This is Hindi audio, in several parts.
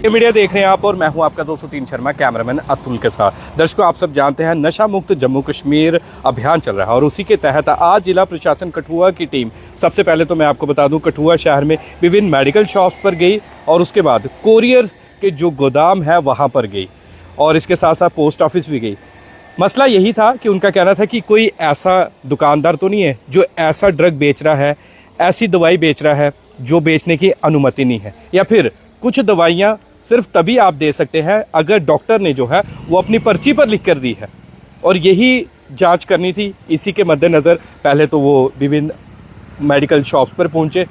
ये मीडिया देख रहे हैं आप और मैं हूं आपका 203 शर्मा, कैमरामैन अतुल के साथ। दर्शकों, आप सब जानते हैं नशा मुक्त जम्मू कश्मीर अभियान चल रहा है और उसी के तहत आज जिला प्रशासन कठुआ की टीम, सबसे पहले तो मैं आपको बता दूं, कठुआ शहर में विभिन्न मेडिकल शॉप्स पर गई और उसके बाद कोरियर के जो गोदाम है वहाँ पर गई और इसके साथ साथ पोस्ट ऑफिस भी गई। मसला यही था कि उनका कहना था कि कोई ऐसा दुकानदार तो नहीं है जो ऐसा ड्रग बेच रहा है, ऐसी दवाई बेच रहा है जो बेचने की अनुमति नहीं है, या फिर कुछ दवाइयाँ सिर्फ तभी आप दे सकते हैं अगर डॉक्टर ने जो है वो अपनी पर्ची पर लिख कर दी है, और यही जांच करनी थी। इसी के मद्देनज़र पहले तो वो विभिन्न मेडिकल शॉप्स पर पहुंचे।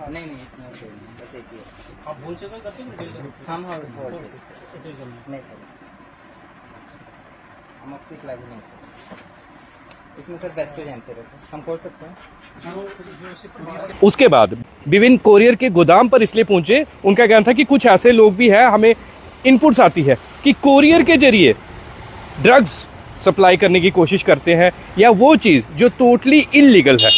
नहीं इसमें बस एक ही है। आप भूल से करते हैं डिटेल करो। हम फॉरवर्ड से डिटेल करना नहीं सर, हम अक्सी फ्लैग नहीं करते। इसमें सर बेस्ट से रहते हम खोल सकते हैं। उसके बाद विभिन्न कोरियर के गोदाम पर इसलिए पहुंचे, उनका कहना था कि कुछ ऐसे लोग भी हैं, हमें इनपुट्स आती है कि कोरियर के जरिए ड्रग्स सप्लाई करने की कोशिश करते हैं या वो चीज़ जो टोटली इलीगल है।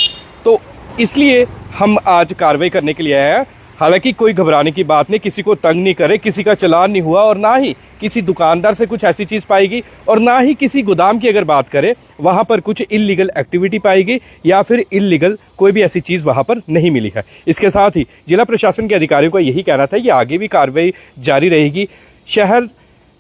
तो इसलिए हम आज कार्रवाई करने के लिए आए हैं। हालांकि कोई घबराने की बात नहीं, किसी को तंग नहीं करे, किसी का चालान नहीं हुआ और ना ही किसी दुकानदार से कुछ ऐसी चीज़ पाएगी और ना ही किसी गोदाम की अगर बात करें वहाँ पर कुछ इलीगल एक्टिविटी पाएगी या फिर इलीगल कोई भी ऐसी चीज़ वहाँ पर नहीं मिली है। इसके साथ ही जिला प्रशासन के अधिकारियों का यही कहना था कि आगे भी कार्रवाई जारी रहेगी। शहर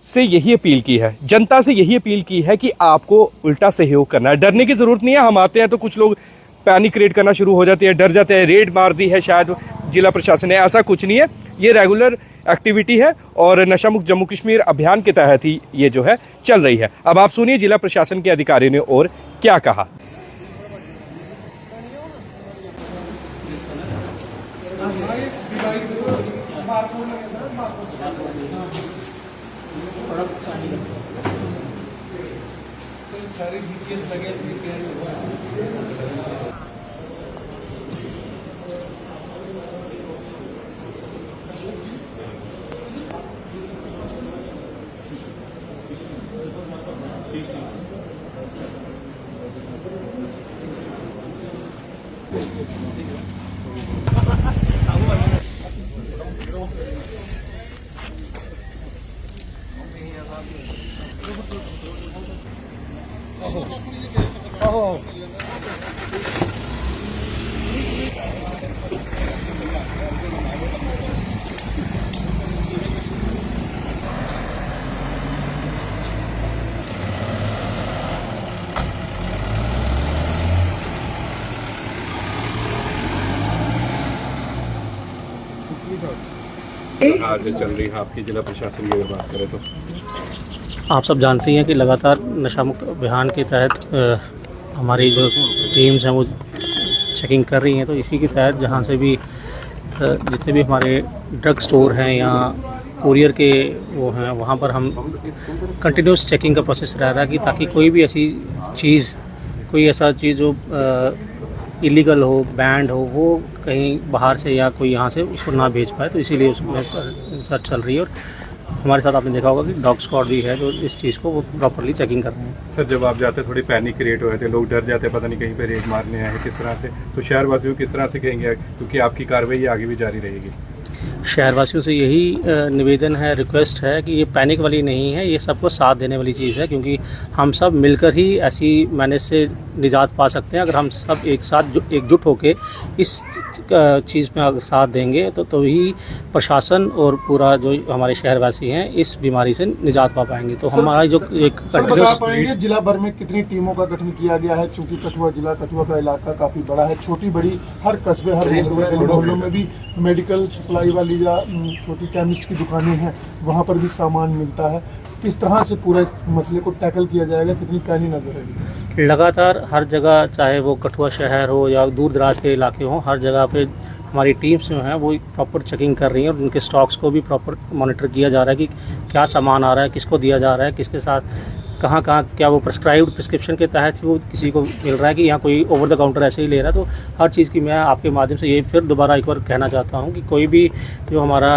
से यही अपील की है, जनता से यही अपील की है कि आपको उल्टा सहयोग करना है, डरने की ज़रूरत नहीं है। हम आते हैं तो कुछ लोग पैनिक क्रिएट करना शुरू हो जाते हैं, डर जाते हैं, रेड मार दी है शायद जिला प्रशासन ने। ऐसा कुछ नहीं है, ये रेगुलर एक्टिविटी है और नशा मुक्त जम्मू कश्मीर अभियान के तहत ही ये जो है चल रही है। अब आप सुनिए जिला प्रशासन के अधिकारियों ने और क्या कहा। सारे जीपीएस लगे आज चल रही है आपकी जिला प्रशासन की अगर बात करें तो आप सब जानते हैं कि लगातार नशा मुक्त अभियान के तहत हमारी जो टीम्स हैं वो चेकिंग कर रही हैं। तो इसी के तहत जहाँ से भी जितने भी हमारे ड्रग स्टोर हैं या कोरियर के वो हैं, वहाँ पर हम कंटिन्यूस चेकिंग का प्रोसेस रह रहा है कि ताकि कोई भी ऐसी चीज़, कोई ऐसा चीज़ जो इलीगल हो, बैंड हो, वो कहीं बाहर से या कोई यहाँ से उसको ना भेज पाए। तो इसीलिए उसमें सर्च चल रही है और हमारे साथ आपने देखा होगा कि डॉग स्क्वाड भी है जो इस चीज़ को वो प्रॉपरली चेकिंग कर रहे हैं। सर, जब आप जाते थोड़ी पैनिक क्रिएट हुए थे, लोग डर जाते पता नहीं कहीं पे रेड मारने आए हैं, किस तरह से, तो शहरवासियों किस तरह से कहेंगे क्योंकि आपकी कार्रवाई आगे भी जारी रहेगी? शहरवासियों से यही निवेदन है, रिक्वेस्ट है कि ये पैनिक वाली नहीं है, ये सबको साथ देने वाली चीज़ है, क्योंकि हम सब मिलकर ही ऐसी मैनेज से निजात पा सकते हैं। अगर हम सब एक साथ एकजुट होकर इस चीज़ में अगर साथ देंगे तो ही प्रशासन और पूरा जो हमारे शहरवासी हैं इस बीमारी से निजात पा पाएंगे। तो हमारा जो एक बता पाएंगे जिला भर में कितनी टीमों का गठन किया गया है? चूंकि कठुआ जिला, कठुआ का इलाका काफ़ी बड़ा है, छोटी बड़ी हर कस्बे, हर मोहल्लों में भी मेडिकल सप्लाई वाली या छोटी केमिस्ट की दुकानें हैं, वहाँ पर भी सामान मिलता है। किस तरह से पूरा इस मसले को टैकल किया जाएगा, कितनी प्लानिंग नजर है? लगातार हर जगह, चाहे वो कठुआ शहर हो या दूर दराज के इलाके हों, हर जगह पे हमारी टीम्स जो हैं वो प्रॉपर चेकिंग कर रही हैं और उनके स्टॉक्स को भी प्रॉपर मॉनिटर किया जा रहा है कि क्या सामान आ रहा है, किसको दिया जा रहा है, किसके साथ कहाँ क्या वो प्रिस्क्राइब्ड प्रिस्क्रिप्शन के तहत वो किसी को मिल रहा है कि यहाँ कोई ओवर द काउंटर ऐसे ही ले रहा है। तो हर चीज़ की मैं आपके माध्यम से ये फिर दोबारा एक बार कहना चाहता हूँ कि कोई भी जो हमारा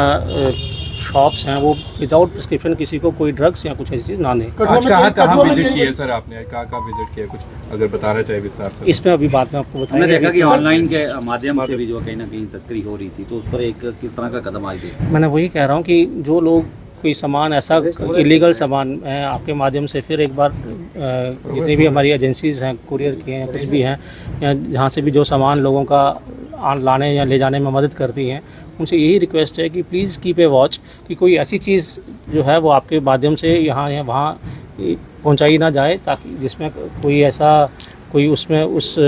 शॉप्स हैं वो विदाउट प्रिस्क्रिप्शन किसी को कोई ड्रग्स या कुछ ऐसी चीज़ ना दें। आज कहाँ विजिट किया सर आपने? कहाँ विजिट किया, कुछ अगर बताना चाहिए विस्तार से? इसमें अभी बात में आपको हमने बताया देखा कि ऑनलाइन के माध्यम से भी जो कहीं ना कहीं तस्करी हो रही थी, तो उस पर एक किस तरह का कदम आज देखा? मैंने वही कह रहा हूँ कि जो लोग कोई सामान ऐसा इलीगल सामान है, आपके माध्यम से फिर एक बार जितनी भी हमारी एजेंसीज़ हैं, कुरियर की हैं, कुछ भी हैं, या जहाँ से भी जो सामान लोगों का लाने या ले जाने में मदद करती हैं, उनसे यही रिक्वेस्ट है कि प्लीज़ कीप ए वॉच कि कोई ऐसी चीज़ जो है वो आपके माध्यम से यहाँ या वहाँ पहुँचाई ना जाए, ताकि जिसमें कोई ऐसा कोई उसमें उस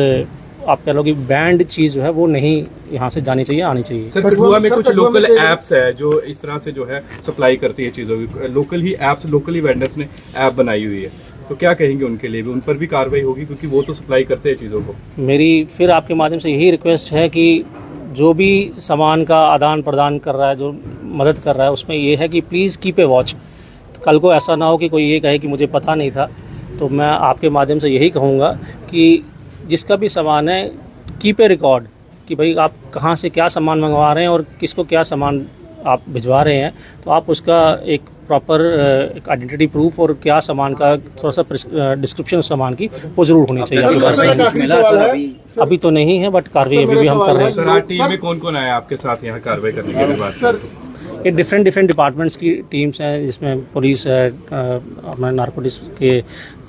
आप कह लो कि बैंड चीज़ जो है वो नहीं यहाँ से जानी चाहिए, आनी चाहिए। सर कठुआ में कुछ लोकल ऐप्स है जो इस तरह से जो है सप्लाई करती है चीज़ों की, लोकल ही ऐप्स, लोकली वेंडर्स ने ऐप बनाई हुई है, तो क्या कहेंगे उनके लिए भी? उन पर भी कार्रवाई होगी क्योंकि वो तो सप्लाई करते हैं चीज़ों को। मेरी फिर आपके माध्यम से यही रिक्वेस्ट है कि जो भी सामान का आदान प्रदान कर रहा है, जो मदद कर रहा है, उसमें ये है कि प्लीज़ कीप ए वॉच। कल को ऐसा ना हो कि कोई ये कहे कि मुझे पता नहीं था। तो मैं आपके माध्यम से यही कहूँगा कि जिसका भी सामान है, कीप ए रिकॉर्ड कि भाई आप कहाँ से क्या सामान मंगवा रहे हैं और किसको क्या सामान आप भिजवा रहे हैं, तो आप उसका एक प्रॉपर एक आइडेंटिटी प्रूफ और क्या सामान का थोड़ा सा डिस्क्रिप्शन उस सामान की वो ज़रूर होनी चाहिए। अभी तो नहीं है, बट कार्रवाई अभी भी हम कर रहे हैं। सर आज टीम में कौन कौन आया आपके साथ यहाँ कार्रवाई करने के बाद? सर ये डिफरेंट डिपार्टमेंट्स की टीम्स हैं, जिसमें पुलिस है, हमारे नारकोटिक्स के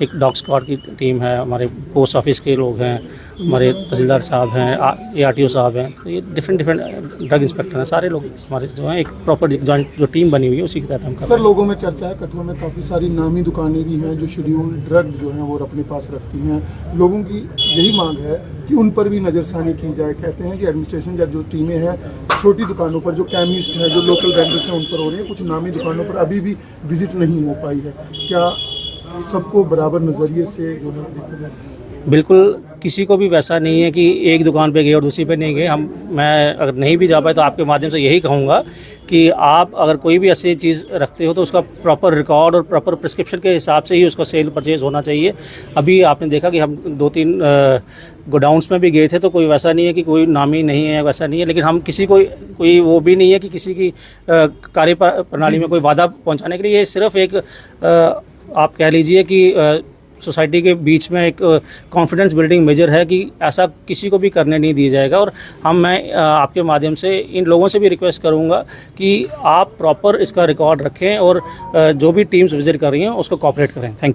एक डॉग स्क्वाड की टीम है, हमारे पोस्ट ऑफिस के लोग हैं, हमारे तहसीलदार साहब हैं, ARTO साहब हैं। तो ये डिफरेंट ड्रग इंस्पेक्टर हैं, सारे लोग हमारे जो हैं एक प्रॉपर जॉइंट जो टीम बनी हुई है उसी के तहत हम कर रहे हैं। सर लोगों में चर्चा है, कठुआ में काफ़ी सारी नामी दुकानें भी हैं जो शेड्यूल ड्रग जो हैं वो अपने पास रखती हैं। लोगों की यही मांग है कि उन पर भी नज़रसानी की जाए। कहते हैं कि एडमिनिस्ट्रेशन या जो टीमें हैं छोटी दुकानों पर, जो केमिस्ट हैं, जो लोकल वेंडर्स हैं, उन पर हो रही है, कुछ नामी दुकानों पर अभी भी विजिट नहीं हो पाई है। क्या सबको बराबर नज़रिए से जो है देखा जाए? बिल्कुल, किसी को भी वैसा नहीं है कि एक दुकान पे गए और दूसरी पे नहीं गए। मैं अगर नहीं भी जा पाए तो आपके माध्यम से यही कहूँगा कि आप अगर कोई भी ऐसी चीज़ रखते हो तो उसका प्रॉपर रिकॉर्ड और प्रॉपर प्रिस्क्रिप्शन के हिसाब से ही उसका सेल परचेज होना चाहिए। अभी आपने देखा कि हम 2-3 गोडाउंस में भी गए थे, तो कोई वैसा नहीं है कि कोई नामी नहीं है, वैसा नहीं है। लेकिन हम किसी को कोई वो भी नहीं है कि किसी की कार्य प्रणाली में कोई बाधा पहुँचाने के लिए, ये सिर्फ एक आप कह लीजिए कि सोसाइटी के बीच में एक कॉन्फिडेंस बिल्डिंग मेजर है कि ऐसा किसी को भी करने नहीं दिया जाएगा। और मैं आपके माध्यम से इन लोगों से भी रिक्वेस्ट करूंगा कि आप प्रॉपर इसका रिकॉर्ड रखें और जो भी टीम्स विजिट कर रही हैं उसको कोऑपरेट करें। Thank you.